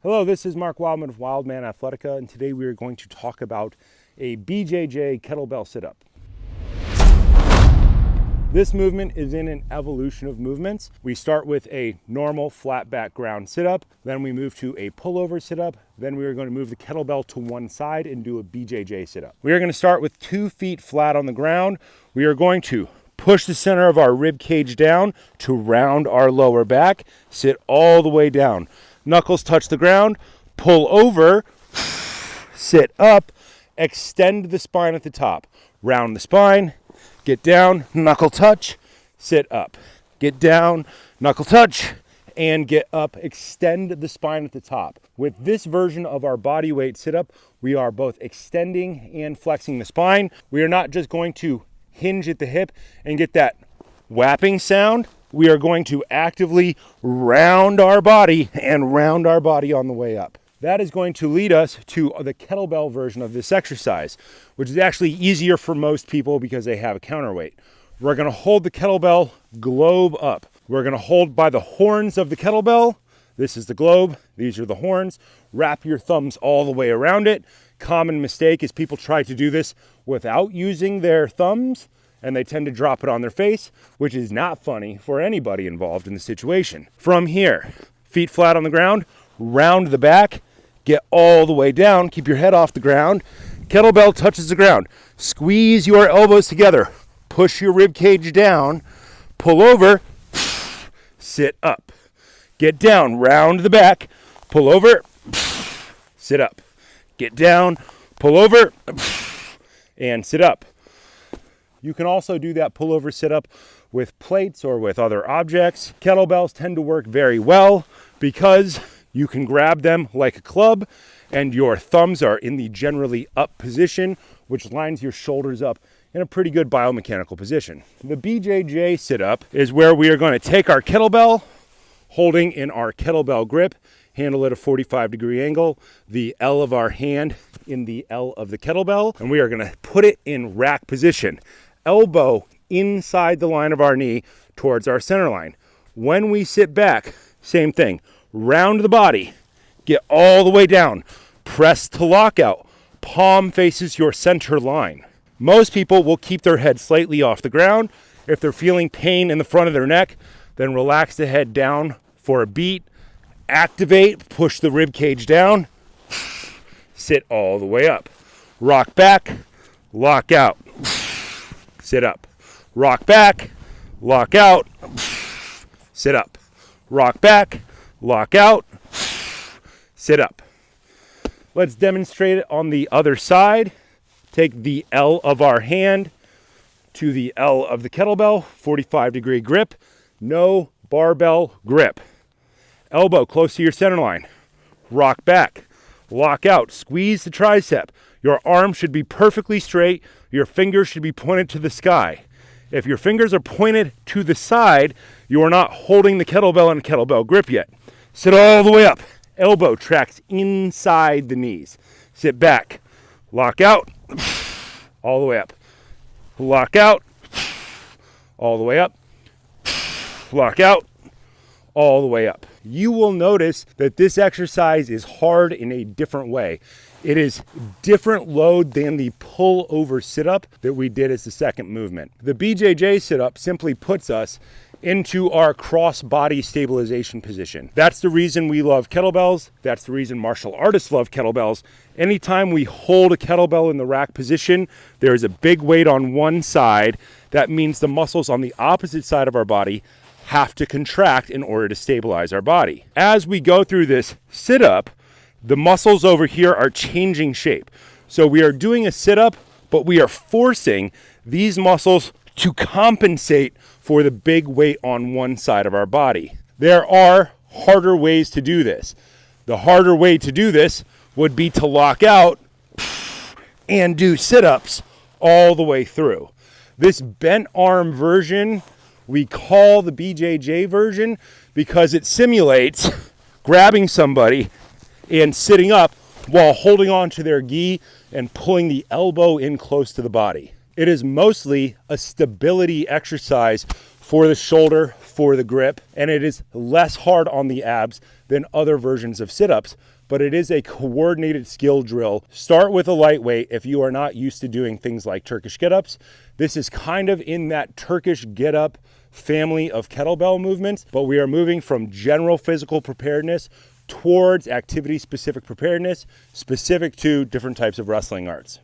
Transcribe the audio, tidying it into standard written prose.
Hello, this is Mark Wildman of Wildman Athletica, and today we are going to talk about a BJJ kettlebell sit-up. This movement is in an evolution of movements. We start with a normal flat back ground sit-up, then we move to a pullover sit-up, then we are going to move the kettlebell to one side and do a BJJ sit-up. We are going to start with 2 feet flat on the ground. We are going to push the center of our rib cage down to round our lower back, sit all the way down. Knuckles touch the ground, pull over, sit up, extend the spine at the top, round the spine, get down, knuckle touch, sit up, get down, knuckle touch, and get up, extend the spine at the top. With this version of our body weight sit up, we are both extending and flexing the spine. We are not just going to hinge at the hip and get that whapping sound. We are going to actively round our body and round our body on the way up. That is going to lead us to the kettlebell version of this exercise, which is actually easier for most people because they have a counterweight. We're going to hold the kettlebell globe up. We're going to hold by the horns of the kettlebell. This is the globe. These are the horns. Wrap your thumbs all the way around it. Common mistake is people try to do this without using their thumbs, and they tend to drop it on their face, which is not funny for anybody involved in the situation. From here, feet flat on the ground, round the back, get all the way down, keep your head off the ground. Kettlebell touches the ground. Squeeze your elbows together, push your rib cage down, pull over, sit up. Get down, round the back, pull over, sit up. Get down, pull over, and sit up. You can also do that pullover sit-up with plates or with other objects. Kettlebells tend to work very well because you can grab them like a club and your thumbs are in the generally up position, which lines your shoulders up in a pretty good biomechanical position. The BJJ sit-up is where we are going to take our kettlebell, holding in our kettlebell grip, handle at a 45-degree angle, the L of our hand in the L of the kettlebell, and we are going to put it in rack position. Elbow inside the line of our knee towards our center line. When we sit back, same thing. Round the body, get all the way down, press to lockout, palm faces your center line. Most people will keep their head slightly off the ground. If they're feeling pain in the front of their neck, then relax the head down for a beat. Activate, push the rib cage down, sit all the way up. Rock back, lock out. Sit up. Rock back, lock out, sit up. Rock back, lock out, sit up. Let's demonstrate it on the other side. Take the L of our hand to the L of the kettlebell, 45-degree grip, no barbell grip. Elbow close to your center line. Rock back, lock out, squeeze the tricep. Your arm should be perfectly straight. Your fingers should be pointed to the sky. If your fingers are pointed to the side, you are not holding the kettlebell in a kettlebell grip yet. Sit all the way up. Elbow tracks inside the knees. Sit back. Lock out. All the way up. Lock out. All the way up. Lock out. All the way up. You will notice that this exercise is hard in a different way. It is different load than the pull over sit-up that we did as the second movement. The BJJ sit-up simply puts us into our cross body stabilization position. That's the reason we love kettlebells. That's the reason martial artists love kettlebells. Anytime we hold a kettlebell in the rack position, there is a big weight on one side. That means the muscles on the opposite side of our body have to contract in order to stabilize our body. As we go through this sit-up, the muscles over here are changing shape. So we are doing a sit-up, but we are forcing these muscles to compensate for the big weight on one side of our body. There are harder ways to do this. The harder way to do this would be to lock out and do sit-ups all the way through. This bent arm version we call the BJJ version because it simulates grabbing somebody and sitting up while holding on to their gi and pulling the elbow in close to the body. It is mostly a stability exercise for the shoulder, for the grip, and it is less hard on the abs than other versions of sit-ups, but it is a coordinated skill drill. Start with a lightweight if you are not used to doing things like Turkish get-ups. This is kind of in that Turkish get-up family of kettlebell movements, but we are moving from general physical preparedness towards activity-specific preparedness, specific to different types of wrestling arts.